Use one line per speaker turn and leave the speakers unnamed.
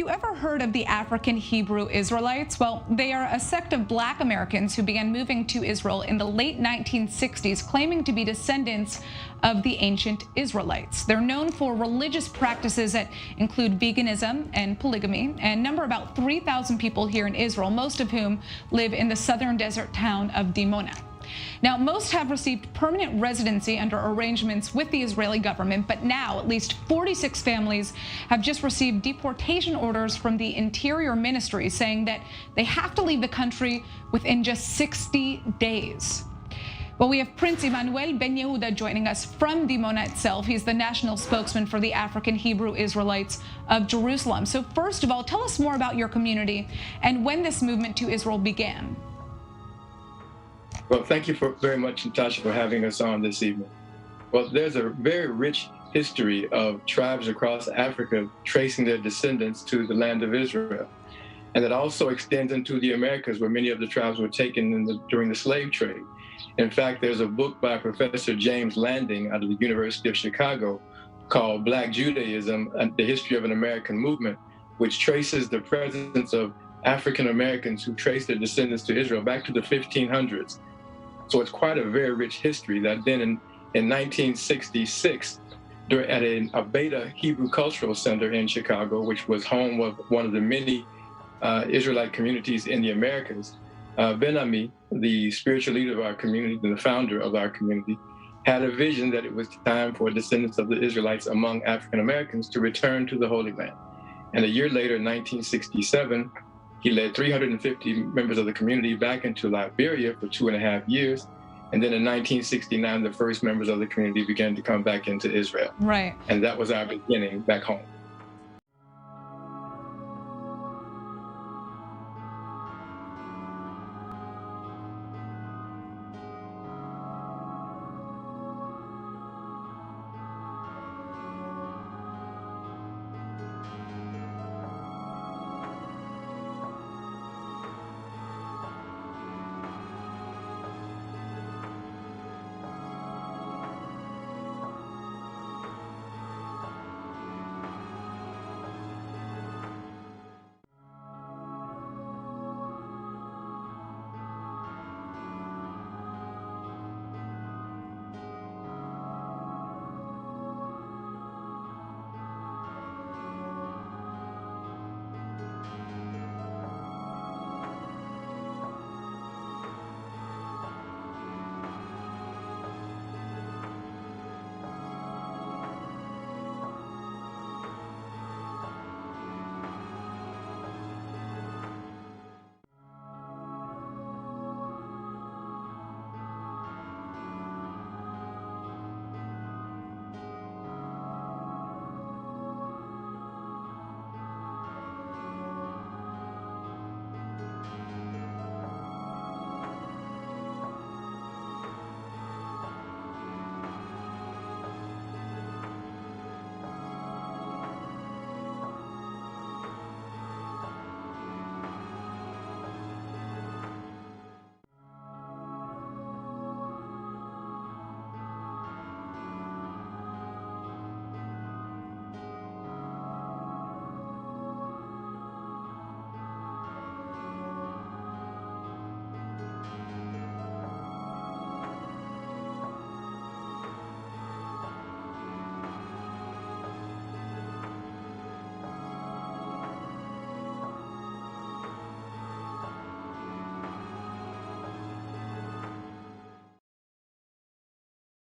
you ever heard of the African Hebrew Israelites? Well, they are a sect of Black Americans who began moving to Israel in the late 1960s, claiming to be descendants of the ancient Israelites. They're known for religious practices that include veganism and polygamy, and number about 3,000 people here in Israel, most of whom live in the southern desert town of Dimona. Now, most have received permanent residency under arrangements with the Israeli government, but now at least 46 families have just received deportation orders from the Interior Ministry saying that they have to leave the country within just 60 days. Well, we have Prince Emmanuel Ben Yehuda joining us from Dimona itself. He's the national spokesman for the African Hebrew Israelites of Jerusalem. So first of all, tell us more about your community and when this movement to Israel began.
Well, thank you very much, Natasha, for having us on this evening. Well, there's a very rich history of tribes across Africa tracing their descendants to the land of Israel. And it also extends into the Americas, where many of the tribes were taken during the slave trade. In fact, there's a book by Professor James Landing out of the University of Chicago called Black Judaism, The History of an American Movement, which traces the presence of African Americans who trace their descendants to Israel back to the 1500s. So it's quite a very rich history that then in 1966, at a Beta Hebrew Cultural Center in Chicago, which was home of one of the many Israelite communities in the Americas, Ben-Ami, the spiritual leader of our community and the founder of our community, had a vision that it was time for descendants of the Israelites among African Americans to return to the Holy Land. And a year later, in 1967, he led 350 members of the community back into Liberia for 2.5 years. And then in 1969, the first members of the community began to come back into Israel.
Right.
And that was our beginning back home.